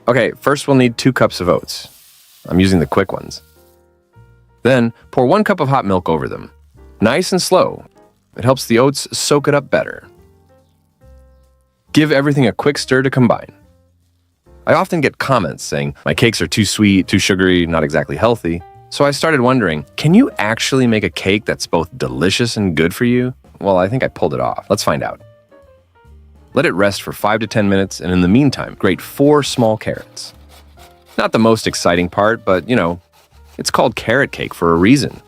Okay, first we'll need 2 cups of oats. I'm using the quick ones. Then pour 1 cup of hot milk over them. Nice and slow. It helps the oats soak it up better. Give everything a quick stir to combine. I often get comments saying my cakes are too sweet, too sugary, not exactly healthy. So I started wondering, can you actually make a cake that's both delicious and good for you? Well, I think I pulled it off. Let's find out. Let it rest for 5 to 10 minutes, and in the meantime, grate 4 small carrots. Not the most exciting part, but it's called carrot cake for a reason.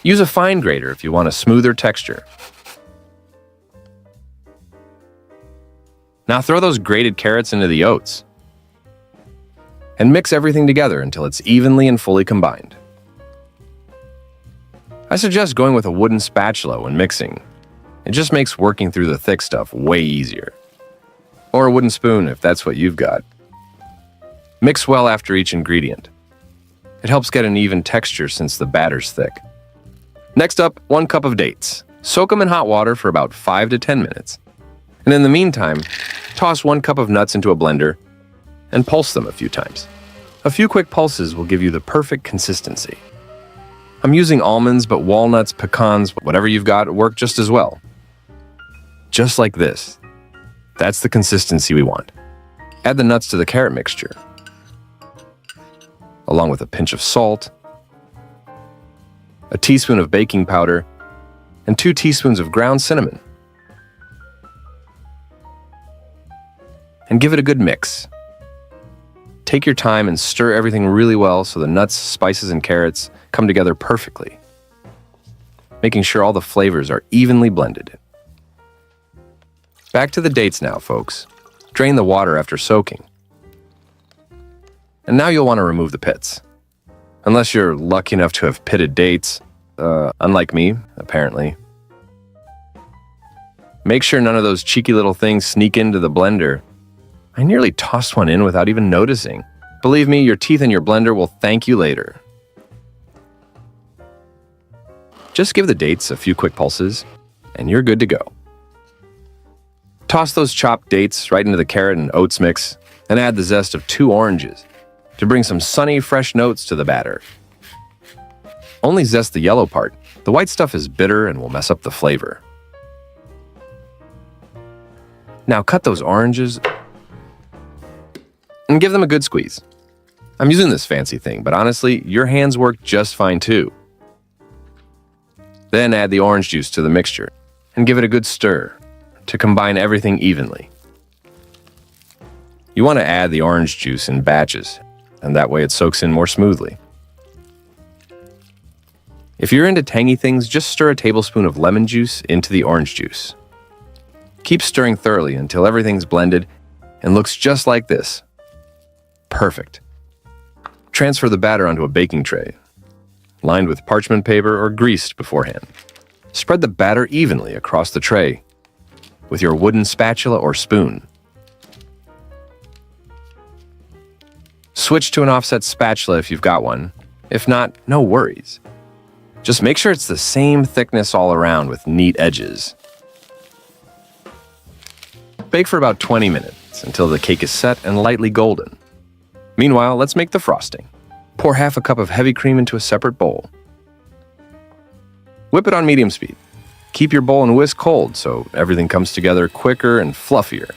Use a fine grater if you want a smoother texture. Now throw those grated carrots into the oats and mix everything together until it's evenly and fully combined. I suggest going with a wooden spatula when mixing. It just makes working through the thick stuff way easier. Or a wooden spoon if that's what you've got. Mix well after each ingredient. It helps get an even texture since the batter's thick. Next up, 1 cup of dates. Soak them in hot water for about 5 to 10 minutes. And in the meantime, toss 1 cup of nuts into a blender and pulse them a few times. A few quick pulses will give you the perfect consistency. I'm using almonds, but walnuts, pecans, whatever you've got work just as well. Just like this. That's the consistency we want. Add the nuts to the carrot mixture, along with a pinch of salt, a teaspoon of baking powder, and 2 teaspoons of ground cinnamon. And give it a good mix. Take your time and stir everything really well so the nuts, spices, and carrots come together perfectly, making sure all the flavors are evenly blended. Back to the dates now, folks. Drain the water after soaking. And now you'll want to remove the pits. Unless you're lucky enough to have pitted dates, unlike me, apparently. Make sure none of those cheeky little things sneak into the blender. I nearly tossed one in without even noticing. Believe me, your teeth in your blender will thank you later. Just give the dates a few quick pulses, and you're good to go. Toss those chopped dates right into the carrot and oats mix, and add the zest of 2 oranges to bring some sunny, fresh notes to the batter. Only zest the yellow part. The white stuff is bitter and will mess up the flavor. Now cut those oranges and give them a good squeeze. I'm using this fancy thing, but honestly, your hands work just fine too. Then add the orange juice to the mixture and give it a good stir to combine everything evenly. You want to add the orange juice in batches, and that way it soaks in more smoothly. If you're into tangy things, just stir a tablespoon of lemon juice into the orange juice. Keep stirring thoroughly until everything's blended and looks just like this. Perfect. Transfer the batter onto a baking tray, lined with parchment paper or greased beforehand. Spread the batter evenly across the tray with your wooden spatula or spoon. Switch to an offset spatula if you've got one. If not, no worries. Just make sure it's the same thickness all around with neat edges. Bake for about 20 minutes until the cake is set and lightly golden. Meanwhile, let's make the frosting. Pour half a cup of heavy cream into a separate bowl. Whip it on medium speed. Keep your bowl and whisk cold so everything comes together quicker and fluffier.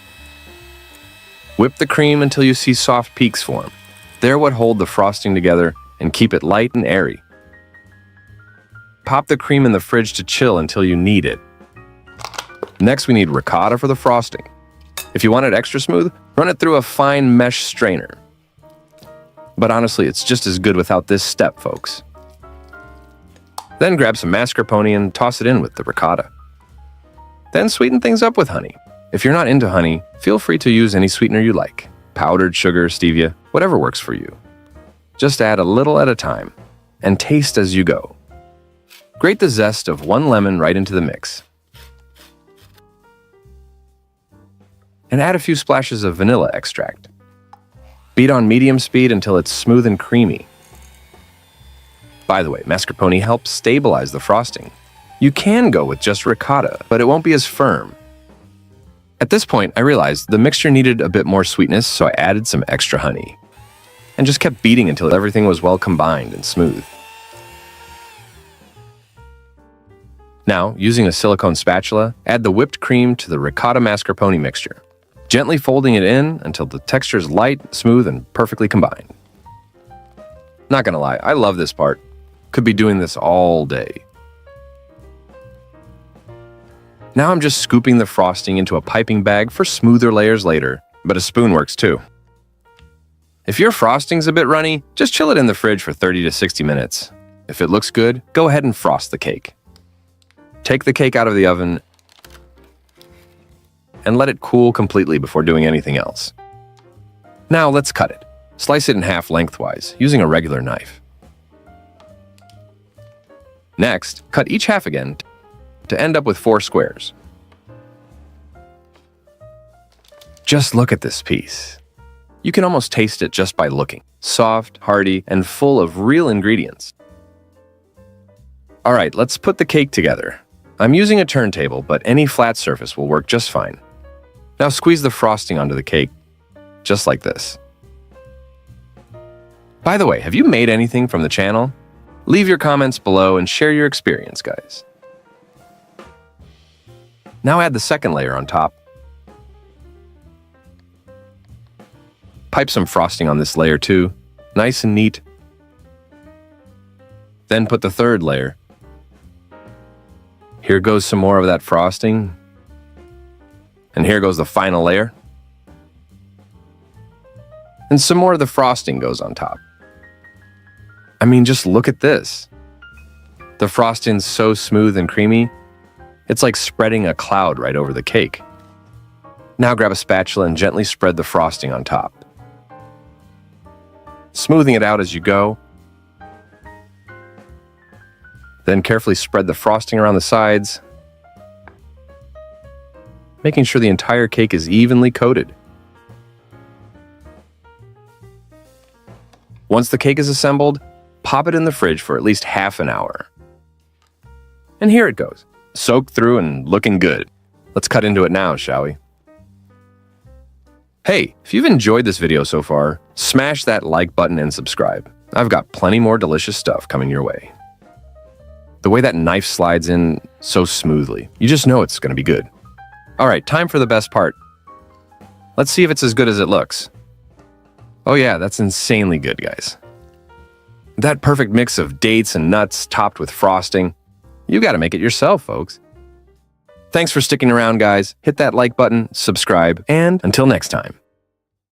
Whip the cream until you see soft peaks form. They're what hold the frosting together and keep it light and airy. Pop the cream in the fridge to chill until you need it. Next, we need ricotta for the frosting. If you want it extra smooth, run it through a fine mesh strainer. But honestly, it's just as good without this step, folks. Then grab some mascarpone and toss it in with the ricotta. Then sweeten things up with honey. If you're not into honey, feel free to use any sweetener you like. Powdered sugar, stevia, whatever works for you. Just add a little at a time and taste as you go. Grate the zest of 1 lemon right into the mix. And add a few splashes of vanilla extract. Beat on medium speed until it's smooth and creamy. By the way, mascarpone helps stabilize the frosting. You can go with just ricotta, but it won't be as firm. At this point, I realized the mixture needed a bit more sweetness, so I added some extra honey and just kept beating until everything was well combined and smooth. Now, using a silicone spatula, add the whipped cream to the ricotta mascarpone mixture, gently folding it in until the texture is light, smooth, and perfectly combined. Not gonna lie, I love this part. Could be doing this all day. Now I'm just scooping the frosting into a piping bag for smoother layers later, but a spoon works too. If your frosting's a bit runny, just chill it in the fridge for 30 to 60 minutes. If it looks good, go ahead and frost the cake. Take the cake out of the oven and let it cool completely before doing anything else. Now let's cut it. Slice it in half lengthwise, using a regular knife. Next, cut each half again to end up with 4 squares. Just look at this piece. You can almost taste it just by looking. Soft, hearty, and full of real ingredients. All right, let's put the cake together. I'm using a turntable, but any flat surface will work just fine. Now squeeze the frosting onto the cake, just like this. By the way, have you made anything from the channel? Leave your comments below and share your experience, guys. Now add the second layer on top. Pipe some frosting on this layer too, nice and neat. Then put the third layer. Here goes some more of that frosting. And here goes the final layer. And some more of the frosting goes on top. I mean, just look at this. The frosting's so smooth and creamy, it's like spreading a cloud right over the cake. Now grab a spatula and gently spread the frosting on top. Smoothing it out as you go. Then carefully spread the frosting around the sides, making sure the entire cake is evenly coated. Once the cake is assembled, pop it in the fridge for at least half an hour. And here it goes, soaked through and looking good. Let's cut into it now, shall we? Hey, if you've enjoyed this video so far, smash that like button and subscribe. I've got plenty more delicious stuff coming your way. The way that knife slides in so smoothly, you just know it's gonna be good. All right, time for the best part. Let's see if it's as good as it looks. Oh yeah, that's insanely good, guys. That perfect mix of dates and nuts topped with frosting. You gotta make it yourself, folks. Thanks for sticking around, guys. Hit that like button, subscribe, and until next time.